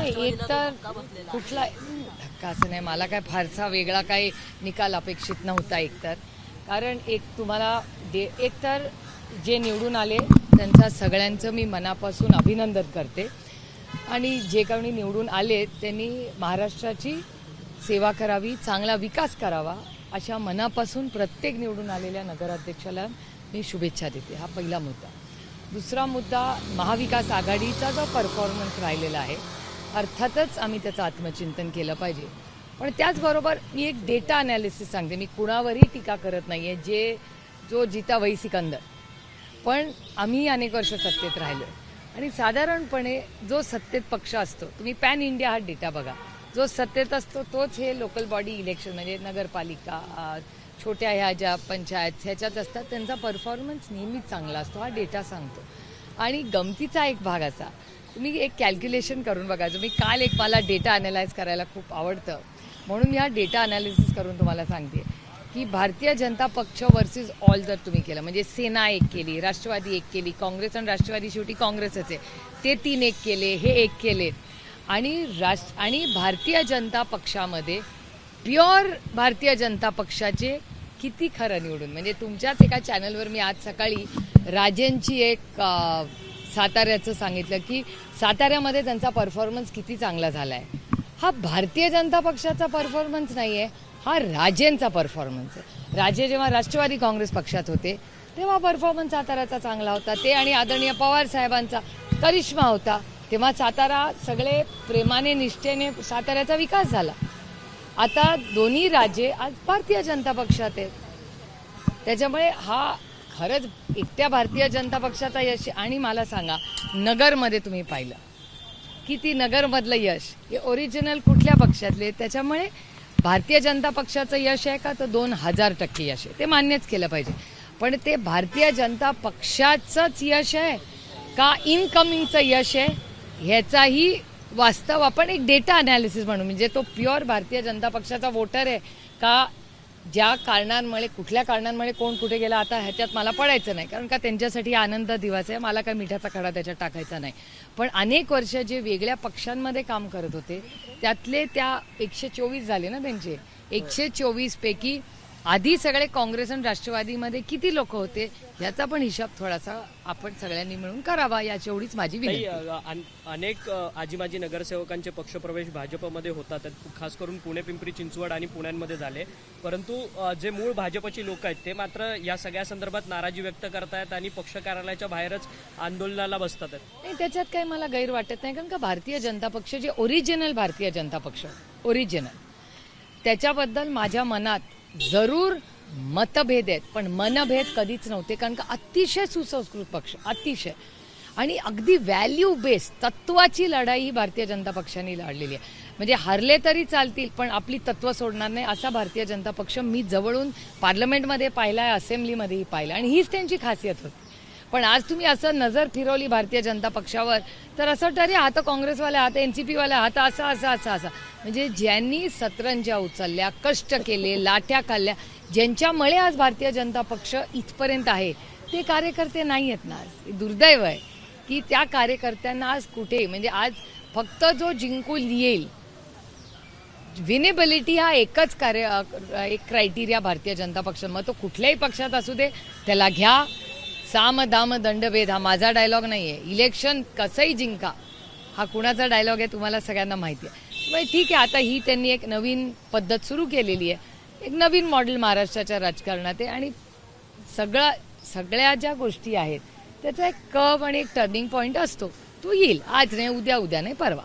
नाही, एक तर कुठला धक्का असं नाही, मला काय फारसा वेगळा काही निकाल अपेक्षित नव्हता. एकतर कारण तुम्हाला एक तर जे निवडून आले त्यांचा सगळ्यांचं मी मनापासून अभिनंदन करते आणि जे कोणी निवडून आले त्यांनी महाराष्ट्राची सेवा करावी, चांगला विकास करावा अशा मनापासून प्रत्येक निवडून आलेल्या नगराध्यक्षाला मी शुभेच्छा देते. हा पहिला मुद्दा. दुसरा मुद्दा, महाविकास आघाडीचा जो परफॉर्मन्स राहिलेला आहे, अर्थातच आम्ही त्याचं आत्मचिंतन केलं पाहिजे. पण त्याचबरोबर मी एक डेटा ॲनालिसिस सांगते. मी कुणावरही टीका करत नाही आहे. जो जिता वही सिकंदर, पण आम्ही अनेक वर्ष सत्तेत राहिलो आणि साधारणपणे जो सत्तेत पक्ष असतो, तुम्ही पॅन इंडिया हा डेटा बघा, जो सत्तेत असतो तोच हे लोकल बॉडी इलेक्शन म्हणजे नगरपालिका, छोट्या ह्या ज्या पंचायत ह्याच्यात असतात त्यांचा परफॉर्मन्स नेहमीच चांगला असतो. हा डेटा सांगतो. आणि गमतीचा एक भाग असा, तुम्ही एक कॅल्क्युलेशन करून बघा. मी काल मला डेटा ॲनालाइज करायला खूप आवडतं म्हणून मी हा डेटा ॲनालिसिस करून तुम्हाला सांगते की भारतीय जनता पक्ष वर्सेस ऑल जर तुम्ही केलं, म्हणजे सेना एक केली, राष्ट्रवादी एक केली, काँग्रेस आणि राष्ट्रवादी शेवटी काँग्रेसच आहे, ते 3 एक केले, हे एक केले आणि भारतीय जनता पक्षामध्ये प्युअर भारतीय जनता पक्षाचे किती खरं निवडून, म्हणजे तुमच्याच एका चॅनलवर मी आज सकाळी राजेंची एक साताऱ्याचं सांगितलं की साताऱ्यामध्ये त्यांचा परफॉर्मन्स किती चांगला झाला आहे. हा भारतीय जनता पक्षाचा परफॉर्मन्स नाही आहे, हा राजेंचा परफॉर्मन्स आहे. राजे जेव्हा राष्ट्रवादी काँग्रेस पक्षात होते तेव्हा परफॉर्मन्स साताऱ्याचा चांगला होता, ते आणि आदरणीय पवार साहेबांचा करिश्मा होता. तेव्हा सातारा सगळे प्रेमाने निष्ठेने साताऱ्याचा विकास झाला. आता दोन्ही राजे आज भारतीय जनता पक्षात आहेत. त्याच्यामुळे हा खरंच एकट्या भारतीय जनता पक्षाचा यश. आणि मला सांगा, नगरमध्ये तुम्ही पाहिलं किती नगरमधलं यश हे ओरिजिनल कुठल्या पक्षातले. त्याच्यामुळे भारतीय जनता पक्षाचं यश आहे का, तर 2000% यश आहे, ते मान्यच केलं पाहिजे. पण ते भारतीय जनता पक्षाचंच यश आहे का इनकमिंगचं यश आहे ह्याचाही वास्तव आपण एक डेटा ॲनालिसिस म्हणून, म्हणजे तो प्युअर भारतीय जनता पक्षाचा वोटर आहे का, ज्या कारणांमुळे कुठल्या कारणांमुळे कोण कुठे गेला आता ह्याच्यात मला पडायचं नाही, कारण का त्यांच्यासाठी आनंद दिवस आहे, मला काय मिठाचा खडा त्याच्यात टाकायचा नाही. पण अनेक वर्ष जे वेगळ्या पक्षांमध्ये काम करत होते त्यातले त्या 124 झाले ना त्यांचे, 124 पैकी आधी सगळे काँग्रेस आणि राष्ट्रवादीमध्ये किती लोक होते याचा पण हिसाब थोडासा आपण सगळ्यांनी मिळून करावा, याची एवढीच माझी विनंती. अनेक आजी माजी नगरसेवकांचे पक्षप्रवेश भाजपमध्ये होतात, खास करून पुणे, पिंपरी चिंचवड आणि पुण्यांमध्ये झाले. परंतु जे मूळ भाजपची लोक आहेत ते मात्र या सगळ्या संदर्भात नाराजी व्यक्त करतायत आणि पक्ष कार्यालयाच्या बाहेरच आंदोलनाला बसतात. नाही, त्याच्यात काही मला गैर वाटत नाही, कारण का भारतीय जनता पक्ष जे ओरिजिनल भारतीय जनता पक्ष ओरिजिनल, त्याच्याबद्दल माझ्या मनात जरूर मतभेद आहेत, पण मनभेद कधीच नव्हते. कारण का अतिशय सुसंस्कृत पक्ष, अतिशय, आणि अगदी व्हॅल्यू बेस्ड तत्वाची लढाई ही भारतीय जनता पक्षाने लढलेली आहे. म्हणजे हरले तरी चालतील पण आपली तत्व सोडणार नाही असा भारतीय जनता पक्ष मी जवळून पार्लमेंटमध्ये पाहिला आहे, असेंब्लीमध्येही पाहिला, आणि हीच त्यांची खासियत होती. पण आज तुम्ही असं नजर फिरवली भारतीय जनता पक्षावर तर असं वाटतं अरे आता काँग्रेसवाले, आता NCPवाले, आता असं असं असं असं, म्हणजे ज्यांनी सतरंज्या उचलल्या, कष्ट केले, लाट्या खाल्ल्या, ज्यांच्यामुळे आज भारतीय जनता पक्ष इथपर्यंत आहे, ते कार्यकर्ते नाही आहेत ना. आज दुर्दैव आहे की त्या कार्यकर्त्यांना आज कुठे, म्हणजे आज फक्त जो जिंकून येईल, विनेबिलिटी हा एकच एक क्रायटेरिया भारतीय जनता पक्ष, मग तो कुठल्याही पक्षात असू दे त्याला घ्या. साम दाम दंडभेद हा माझा डायलॉग नाही आहे. इलेक्शन कसंही जिंका हा कुणाचा डायलॉग आहे तुम्हाला सगळ्यांना माहिती आहे. मग ठीक आहे, आता ही त्यांनी एक नवीन पद्धत सुरू केलेली आहे, एक नवीन मॉडेल महाराष्ट्राच्या राजकारणात आहे, आणि सगळ्या ज्या गोष्टी आहेत त्याचा एक कर्व आणि एक टर्निंग पॉईंट असतो, तो येईल. आज नाही उद्या, उद्या नाही परवा.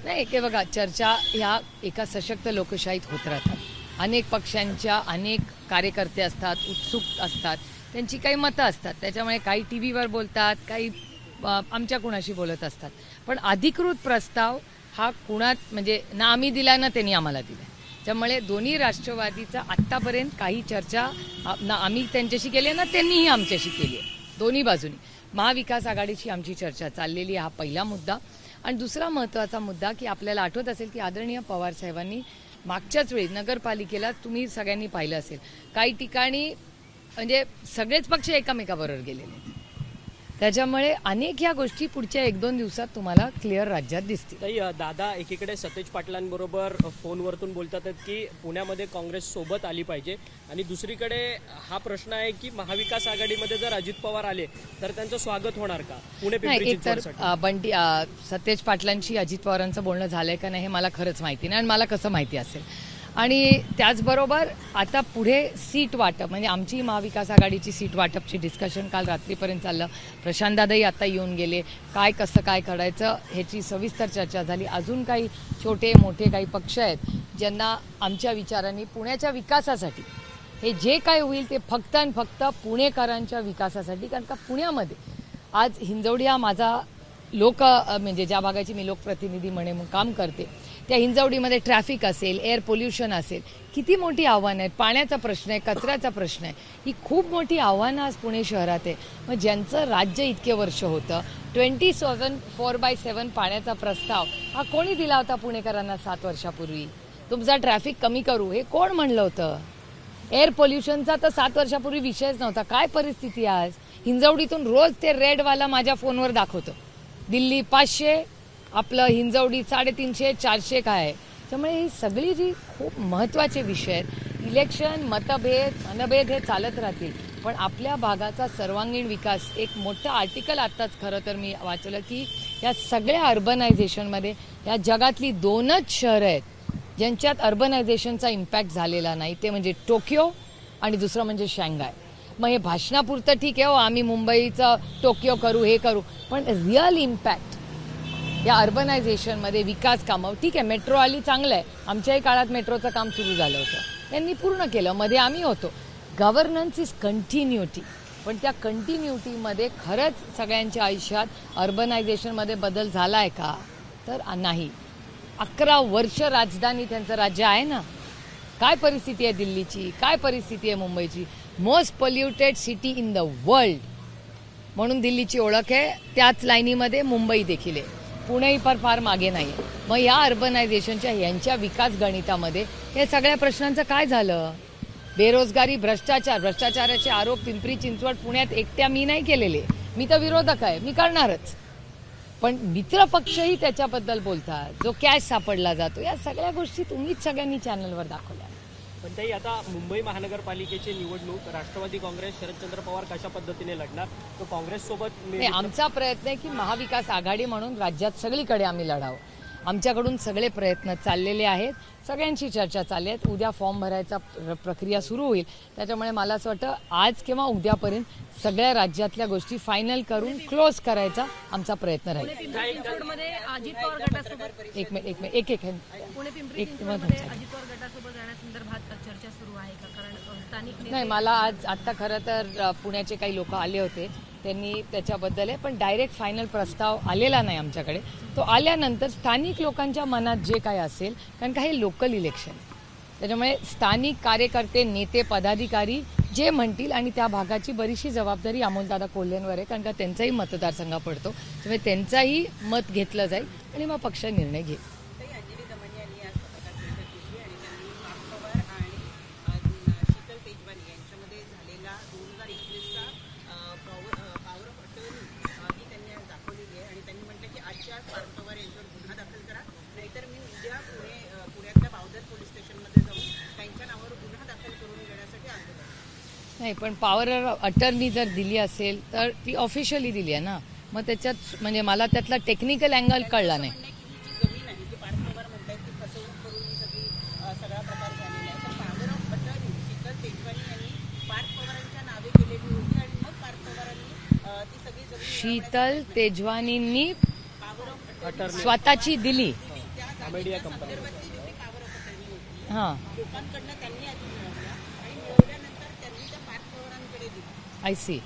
नाही, की बघा, चर्चा ह्या एका सशक्त लोकशाहीत होत राहतात. अनेक पक्षांच्या अनेक कार्यकर्ते असतात, उत्सुक असतात, त्यांची काही मतं असतात, त्याच्यामुळे काही TV वर बोलतात, काही आमच्या कुणाशी बोलत असतात. पण अधिकृत प्रस्ताव हा कुणात, म्हणजे ना आम्ही दिला ना त्यांनी आम्हाला दिला. त्यामुळे दोन्ही राष्ट्रवादीचा आत्तापर्यंत काही चर्चा ना आम्ही त्यांच्याशी केली आहे ना त्यांनीही आमच्याशी केली आहे. दोन्ही बाजूनी महाविकास आघाडीची आमची चर्चा चाललेली आहे. हा पहिला मुद्दा. आणि दुसरा महत्त्वाचा मुद्दा की आपल्याला आठवत असेल की आदरणीय पवार साहेबांनी मागच्याच वेळी नगरपालिकेला तुम्ही सगळ्यांनी पाहिलं असेल, काही ठिकाणी म्हणजे सगळेच पक्ष एकमेकाबरोबर गेलेले आहेत. त्याच्यामुळे अनेक ह्या गोष्टी पुढच्या 1-2 दिवसात तुम्हाला क्लिअर राज्यात दिसतील. ताई, दादा एकीकडे सतेज पाटलांबरोबर फोनवरतून बोलतात आहेत की पुण्यामध्ये काँग्रेस सोबत आली पाहिजे, आणि दुसरीकडे हा प्रश्न आहे की महाविकास आघाडीमध्ये जर अजित पवार आले तर त्यांचं स्वागत होणार का पुणे पिंपरी नाही, एक तर चिंचवडसाठी? बंटी सतेज पाटलांशी अजित पवारांचं बोलणं झालंय का नाही हे मला खरंच माहिती नाही, आणि मला कसं माहिती असेल. आणि त्याचबरोबर आता पुढे सीट वाटप, म्हणजे आमची महाविकास आघाडीची सीट वाटपची डिस्कशन काल रात्रीपर्यंत चाललं. प्रशांतदादाही आता येऊन गेले. काय कसं काय करायचं ह्याची सविस्तर चर्चा झाली. अजून काही छोटे मोठे काही पक्ष आहेत ज्यांना आमच्या विचारांनी पुण्याच्या विकासासाठी हे जे काय होईल ते फक्त आणि फक्त पुणेकरांच्या विकासासाठी. कारण का पुण्यामध्ये आज हिंजवडी हा माझा म्हणजे ज्या भागाची मी लोकप्रतिनिधी म्हणून काम करते त्या हिंजवडीमध्ये ट्रॅफिक असेल, एअर पोल्युशन असेल, किती मोठी आव्हानं आहेत. पाण्याचा प्रश्न आहे, कचऱ्याचा प्रश्न आहे. ही खूप मोठी आव्हानं आज पुणे शहरात आहे. मग ज्यांचं राज्य इतके वर्ष होतं, 24/7 पाण्याचा प्रस्ताव हा कोणी दिला होता पुणेकरांना 7 वर्षापूर्वी? तुमचा ट्रॅफिक कमी करू हे कोण म्हणलं होतं? एअर पोल्युशनचा तर 7 वर्षापूर्वी विषयच नव्हता. काय परिस्थिती आज? हिंजवडीतून रोज ते रेडवाला माझ्या फोनवर दाखवतो, दिल्ली 500, आपलं हिंजवडी 350, 400 काय आहे. त्यामुळे ही सगळी जी खूप महत्त्वाचे विषय आहेत, इलेक्शन, मनभेद हे चालत राहतील, पण आपल्या भागाचा सर्वांगीण विकास. एक मोठं आर्टिकल आत्ताच खरं तर मी वाचलं की या सगळ्या अर्बनायझेशनमध्ये या जगातली 2च शहरं आहेत ज्यांच्यात अर्बनायझेशनचा इम्पॅक्ट झालेला नाही, ते म्हणजे टोकियो आणि दुसरं म्हणजे शांघाय. मग हे भाषणापुरतं ठीक आहे, हो आम्ही मुंबईचं टोकियो करू हे करू, पण रिअल इम्पॅक्ट या अर्बनायझेशनमध्ये विकास कामं, ठीक आहे मेट्रो आली चांगलं आहे, आमच्याही काळात मेट्रोचं काम सुरू झालं होतं, त्यांनी पूर्ण केलं, मध्ये आम्ही होतो. गव्हर्नन्स इज कंटिन्युटी, पण त्या कंटिन्युटीमध्ये खरंच सगळ्यांच्या आयुष्यात अर्बनायझेशनमध्ये बदल झाला आहे का? तर नाही. 11 वर्ष राजधानी त्यांचं राज्य आहे ना. काय परिस्थिती आहे दिल्लीची, काय परिस्थिती आहे मुंबईची? Most polluted city in the world म्हणून दिल्लीची ओळख आहे. त्याच लाईनीमध्ये मुंबई देखील आहे. पुणेही फार मागे नाही. मग या अर्बनायझेशनच्या यांच्या विकास गणितामध्ये हे सगळ्या प्रश्नांचं काय झालं? बेरोजगारी, भ्रष्टाचाराचे आरोप पिंपरी चिंचवड पुण्यात एकट्या मी नाही केलेले. मी तर विरोधक आहे, मी करणारच. पण मित्र पक्षही त्याच्याबद्दल बोलतात. जो कॅश सापडला जातो, या सगळ्या गोष्टी तुम्हीच सगळ्यांनी चॅनलवर दाखवल्या. पण ताई, आता मुंबई महानगरपालिकेची निवडणूक राष्ट्रवादी काँग्रेस शरदचंद्र पवार कशा पद्धतीने लढणार? तो काँग्रेस सोबत नाही, आमचा प्रयत्न आहे की महाविकास आघाडी म्हणून राज्यात सगळीकडे आम्ही लढावं. आमच्याकडून सगळे प्रयत्न चाललेले आहेत, सगळ्यांची चर्चा चालली आहे. उद्या फॉर्म भरायचा प्रक्रिया सुरू होईल. त्याच्यामुळे मला असं वाटतं आज किंवा उद्यापर्यंत सगळ्या राज्यातल्या गोष्टी फायनल करून क्लोज करायचा आमचा प्रयत्न राहील. अजित पवार गटासोबत एक मिनिट पुणे पिंपरी चिंचवडमध्ये अजित पवार गटासोबत जाण्यासंदर्भात चर्चा सुरू आहे का? कारण स्थानिक नाही, मला आत्ता खरं तर पुण्याचे काही लोक आले होते, त्यांनी त्याच्याबद्दल आहे, पण डायरेक्ट फायनल प्रस्ताव आलेला नाही आमच्याकडे. तो आल्यानंतर स्थानिक लोकांच्या मनात जे काय असेल, कारण का हे लोकल इलेक्शन, त्याच्यामुळे स्थानिक कार्यकर्ते, नेते, पदाधिकारी जे म्हणतील, आणि त्या भागाची बरीचशी जबाबदारी अमोलदादा कोल्हेंवर आहे, कारण का त्यांचाही मतदारसंघ पडतो, त्यामुळे त्यांचाही मत घेतलं जाईल आणि मग पक्ष निर्णय घेईल. नाही, पण पॉवर अटर्नी जर दिली असेल तर ती ऑफिशियली दिली आहे ना. मग त्याच्यात म्हणजे मला त्यातला टेक्निकल अँगल कळला नाही. शीतल तेजवानींनी स्वतःची दिली. हां, आय सी.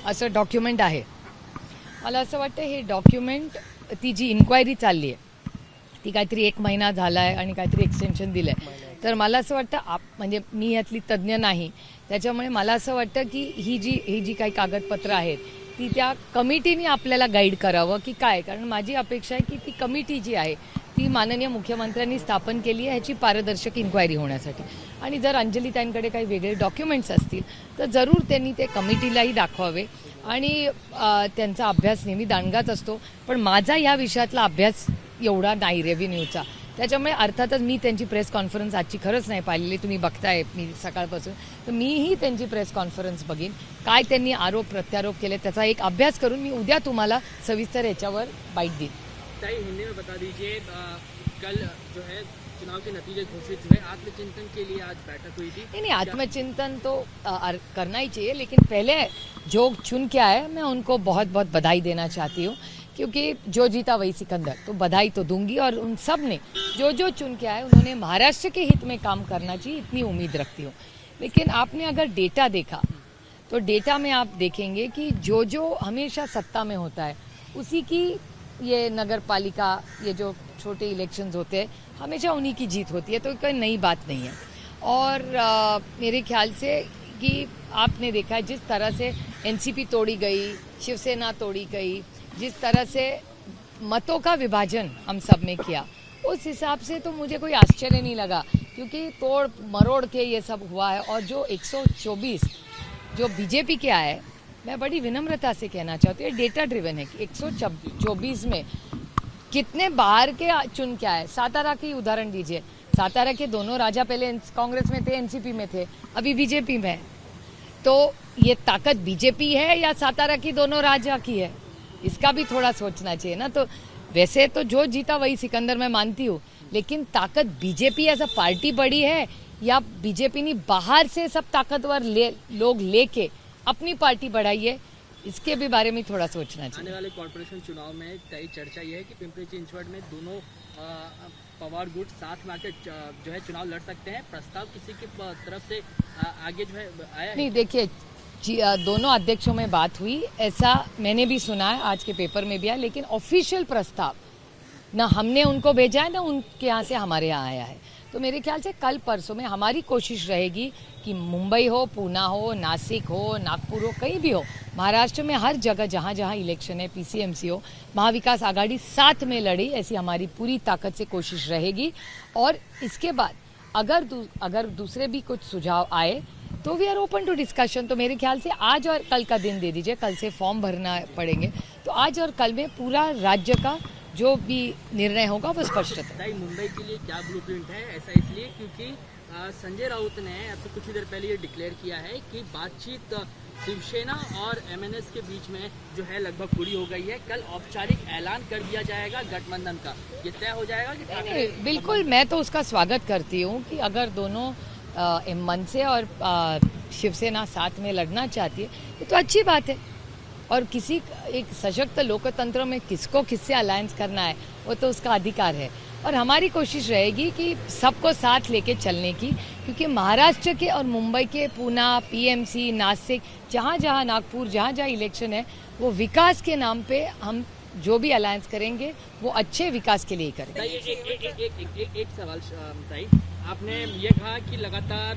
असं डॉक्युमेंट आहे. मला असं वाटतं हे डॉक्युमेंट, ती जी इन्क्वायरी चालली आहे ती काहीतरी 1 महिना झाला आहे आणि काहीतरी एक्सटेन्शन दिलं आहे. तर मला असं वाटतं म्हणजे मी यातली तज्ज्ञ नाही, त्याच्यामुळे मला असं वाटतं की ही जी काही कागदपत्रं आहेत ती त्या कमिटीने आपल्याला गाईड करावं की काय. कारण माझी अपेक्षा आहे की ती कमिटी जी आहे ती माननीय मुख्यमंत्र्यांनी स्थापन केली आहे ह्याची पारदर्शक इन्क्वायरी होण्यासाठी. आणि जर अंजलीताईंकडे काही वेगळे डॉक्युमेंट्स असतील तर जरूर त्यांनी ते कमिटीलाही दाखवावे. आणि त्यांचा अभ्यास नेहमी दांडगाच असतो, पण माझा ह्या विषयातला अभ्यास एवढा नाही रेव्हेन्यूचा. त्याच्यामुळे अर्थातच मी त्यांची प्रेस कॉन्फरन्स आजची खरंच नाही पाहिलेली. तुम्ही बघताय मी सकाळपासून, तर मीही त्यांची प्रेस कॉन्फरन्स बघीन. काय त्यांनी आरोप प्रत्यारोप केले त्याचा एक अभ्यास करून मी उद्या तुम्हाला सविस्तर याच्यावर बाईट देईन. ताई, हिंदी में बता दीजिए, कल जो है चुनाव के नतीजे घोषित हुए, आत्मचिंतन के लिए आज बैठक हुई थी. नहीं आत्मचिंतन तो करना ही चाहिए, लेकिन पहले जो चुन के आए मैं उनको बहुत बहुत बधाई देना चाहती हूँ, क्योंकि जो जीता वही सिकंदर. तो बधाई तो दूंगी. और उन सब ने जो चुन के आए उन्होंने महाराष्ट्र के हित में काम करना चाहिए, इतनी उम्मीद रखती हूँ. लेकिन आपने अगर डेटा देखा तो डेटा में आप देखेंगे कि जो हमेशा सत्ता में होता है उसी की ये नगर पालिका, ये जो छोटे इलेक्शंस होते हैं हमेशा उन्हीं की जीत होती है. तो कोई नई बात नहीं है. और मेरे ख्याल से कि आपने देखा है जिस तरह से एनसीपी तोड़ी गई, शिवसेना तोड़ी गई, जिस तरह से मतों का विभाजन हम सब ने किया, उस हिसाब से तो मुझे कोई आश्चर्य नहीं लगा, क्योंकि तोड़ मरोड़ के ये सब हुआ है. और जो 124 जो बीजेपी के आए, मैं बड़ी विनम्रता से कहना चाहती हूँ, डेटा ड्रिवन है कि 124 में कितने बाहर के चुन के आए. सातारा की उदाहरण दीजिए. सातारा के दोनों राजा पहले कांग्रेस में थे, एनसीपी में थे, अभी बीजेपी में. तो ये ताकत बीजेपी है या सातारा की दोनों राजा की है, इसका भी थोड़ा सोचना चाहिए ना. तो वैसे तो जो जीता वही सिकंदर मैं मानती हूँ, लेकिन ताकत बीजेपी एज अ पार्टी बड़ी है या बीजेपी ने बाहर से सब ताकतवर लोग लेके अपनी पार्टी बढ़ाई है, इसके भी बारे में थोड़ा सोचना चाहिए. आने वाले कॉर्पोरेशन चुनाव में कई चर्चा ये है कि पिंपरी चिंचवड में दोनों पवार गुट साथ में आकर जो है चुनाव लड़ सकते हैं. प्रस्ताव किसी की तरफ से आगे जो है आया है? नहीं, देखिए दोनों अध्यक्षों में बात हुई, ऐसा मैंने भी सुना है, आज के पेपर में भी आया, लेकिन ऑफिशियल प्रस्ताव ना हमने उनको भेजा है ना उनके यहाँ से हमारे यहाँ आया है. तो मेरे ख्याल से कल परसों में हमारी कोशिश रहेगी कि मुंबई हो, पूना हो, नासिक हो, नागपुर हो, कहीं भी हो, महाराष्ट्र में हर जगह जहाँ जहाँ इलेक्शन है, पीसीएमसी हो, महाविकास आघाड़ी साथ में लड़ी, ऐसी हमारी पूरी ताकत से कोशिश रहेगी. और इसके बाद अगर दूसरे भी कुछ सुझाव आए तो we are open to discussion. तो मेरे ख्याल से आज और कल का दिन दे दीजिए, कल से फॉर्म भरना पड़ेंगे, तो आज और कल में पूरा राज्य का जो भी निर्णय होगा वो स्पष्ट है. मुंबई के लिए क्या ब्लूप्रिंट है? ऐसा इसलिए क्योंकि संजय राउत ने अब से कुछ ही देर पहले ये डिक्लेयर किया है कि बातचीत शिवसेना और एमएनएस के बीच में जो है लगभग पूरी हो गई है. कल औपचारिक ऐलान कर दिया जाएगा गठबंधन का. ये तय हो जाएगा कि नहीं, बिल्कुल मैं तो उसका स्वागत करती हूँ कि अगर दोनों मनसे और शिवसेना साथ में लड़ना चाहती है ये तो अच्छी बात है. और किसी एक सशक्त लोकतंत्र में किसको किससे अलायंस करना है वो तो उसका अधिकार है. और हमारी कोशिश रहेगी कि सबको साथ लेके चलने की, क्योंकि महाराष्ट्र के और मुंबई के पूना, पीएमसी, नासिक, जहाँ जहाँ नागपुर, जहाँ जहाँ इलेक्शन है, वो विकास के नाम पे हम जो भी अलायंस करेंगे वो अच्छे विकास के लिए ही करेंगे. एक सवाल ताई, आपने ये कहा कि लगातार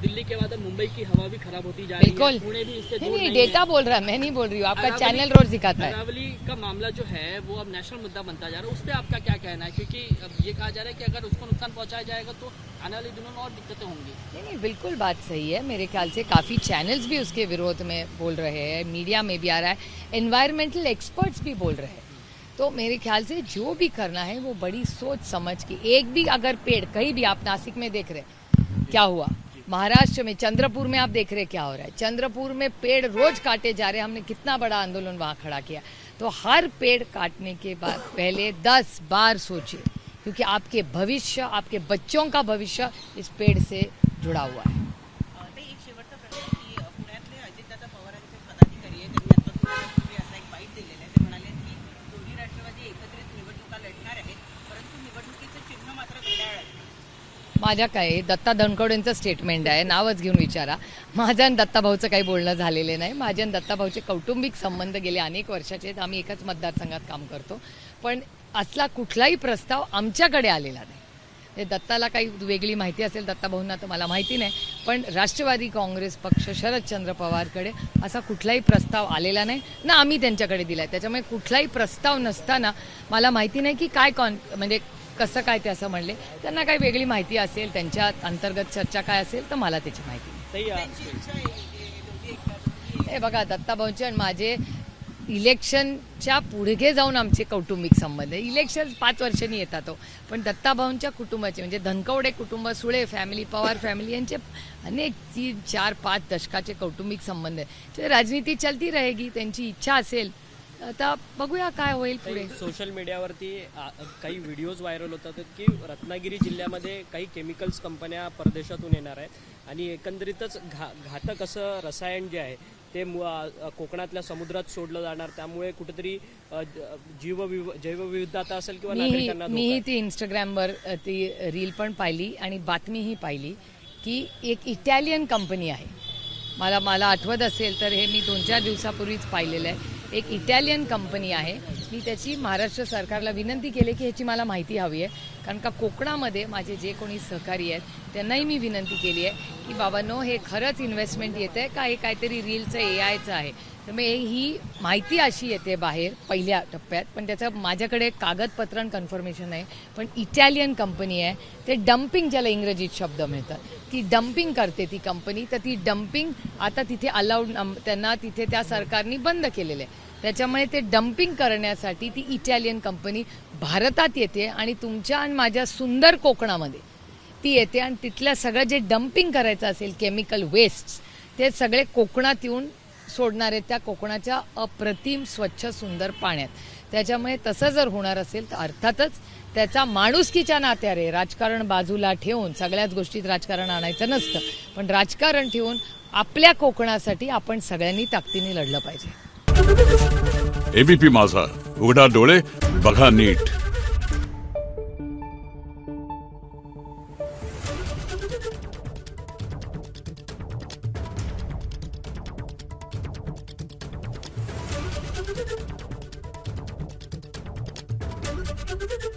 दिल्ली के बाद मुंबई की हवा भी खराब होती जा रही है. बिल्कुल. पुणे भी इससे नहीं, डेटा बोल रहा है, मैं नहीं बोल रही हूँ. आपका चैनल रोज दिखाता है. अरावली का मामला जो है वो अब नेशनल मुद्दा बनता जा रहा है. उस पर आपका क्या कहना है? क्योंकि अब ये कहा जा रहा है कि अगर उसको नुकसान पहुंचाया जाएगा तो आने वाले दिनों में और दिक्कतें होंगी. नहीं, बिल्कुल बात सही है. मेरे ख्याल से काफ़ी चैनल्स भी उसके विरोध में बोल रहे हैं, मीडिया में भी आ रहा है, एनवायरमेंटल एक्सपर्ट्स भी बोल रहे हैं. तो मेरे ख्याल से जो भी करना है वो बड़ी सोच समझ के, एक भी अगर पेड़ कहीं भी, आप नासिक में देख रहे क्या हुआ, महाराष्ट्र में चंद्रपुर में आप देख रहे क्या हो रहा है, चंद्रपुर में पेड़ रोज काटे जा रहे हैं. हमने कितना बड़ा आंदोलन वहाँ खड़ा किया. तो हर पेड़ काटने के बाद पहले 10 बार सोचिए, क्योंकि आपके भविष्य, आपके बच्चों का भविष्य इस पेड़ से जुड़ा हुआ है. एक शेवटचा प्रश्न की पुण्यातले अजितदादा पवारांचे पदाधिकारी आहेत, त्यांनी आता थोड्यापूर्वी असा एक बाईट दिलेला आहे. ते म्हणाले की दोन्ही राष्ट्रवादी एकत्रित निवडणुका लढणार आहेत, परंतु निवडणुकीचं चिन्ह मात्र घड्याळ आहे. माझ्या काय दत्ता धनकवडेंचं स्टेटमेंट आहे, नावच घेऊन विचारा. माझं आणि दत्ताभाऊचं काही बोलणं झालेलं नाही. माझ्या आणि दत्ताभाऊचे कौटुंबिक संबंध गेले अनेक वर्षाचे आहेत. आम्ही एकाच मतदारसंघात काम करतो, पण असला कुठलाही प्रस्ताव आमच्याकडे आलेला नाही. हे दत्ताला काही वेगळी माहिती असेल, दत्ताभाऊंना तर मला माहिती नाही, पण राष्ट्रवादी काँग्रेस पक्ष शरदचंद्र पवारकडे असा कुठलाही प्रस्ताव आलेला नाही ना आम्ही त्यांच्याकडे दिला आहे. त्याच्यामुळे कुठलाही प्रस्ताव नसताना मला माहिती नाही की काय म्हणजे कसं काय ते असं म्हणले. त्यांना काही वेगळी माहिती असेल, त्यांच्या अंतर्गत चर्चा काय असेल तर मला त्याची माहिती नाही. ताई, त्यांची इच्छा आहे दोघी एकत्र हे बघा, दत्ताभाऊंचे आणि माझे इलेक्शनच्या पुढे जाऊन आमचे कौटुंबिक संबंध आहे. इलेक्शन 5 वर्षांनी येतात हो, पण दत्ताभाऊंच्या कुटुंबाचे म्हणजे धनकवडे कुटुंब, सुळे फॅमिली, पवार फॅमिली यांचे अनेक 3, 4, 5 दशकाचे कौटुंबिक संबंध आहे. ते राजनीती चलती रहेगी. त्यांची इच्छा असेल आता बघूया काय होईल पुढे. सोशल मीडियावरती काही व्हिडिओज व्हायरल होतात की रत्नागिरी जिल्ह्यामध्ये काही केमिकल्स कंपन्या परदेशातून येणार आहेत आणि एकंदरीतच घातक असं रसायन जे आहे ते कोकणातल्या समुद्रात सोडलं जाणार, त्यामुळे कुठेतरी जैवविविधता असेल किंवा नागरिकांना धोका मीही आहे. ती इंस्टाग्रामवर ती रील पण पाहिली आणि बातमीही पाहिली की एक इटॅलियन कंपनी आहे. मला आठवत असेल तर हे मी 2-4 दिवसापूर्वीच पाहिलेलं आहे. एक इटॅलियन कंपनी आहे. मी त्याची महाराष्ट्र सरकारला विनंती केली की ह्याची मला माहिती हवी आहे, कारण का कोकणामध्ये माझे जे कोणी सहकारी आहेत त्यांनाही मी विनंती केली आहे की बाबांनो, हे खरंच इन्व्हेस्टमेंट येतं आहे का हे काहीतरी रीलचं AIचं आहे. तर मग ही माहिती अशी येते बाहेर पहिल्या टप्प्यात, पण त्याचं माझ्याकडे कागदपत्र आणि कन्फर्मेशन आहे. पण इटॅलियन कंपनी आहे, ते डम्पिंग ज्याला इंग्रजीत शब्द मिळतात, ती डम्पिंग करते ती कंपनी. तर ती डम्पिंग आता तिथे अलाउड, त्यांना तिथे त्या सरकारने बंद केलेलं आहे. त्याच्यामुळे ते डम्पिंग करण्यासाठी ती इटॅलियन कंपनी भारतात येते आणि तुमच्या आणि माझ्या सुंदर कोकणामध्ये ती येते आणि तिथल्या सगळं जे डम्पिंग करायचं असेल केमिकल वेस्ट, ते सगळे कोकणात येऊन सोडणार आहेत त्या कोकणाच्या अप्रतिम स्वच्छ सुंदर पाण्यात. त्याच्यामुळे तसं जर होणार असेल तर अर्थातच त्याचा माणुसकीच्या नात्याने राजकारण बाजूला ठेवून, सगळ्याच गोष्टीत राजकारण आणायचं नसतं, पण राजकारण ठेवून आपल्या कोकणासाठी आपण सगळ्यांनी ताकदीने लढलं पाहिजे. ABP माझा, उघडा डोळे बघा नीट. Thank you.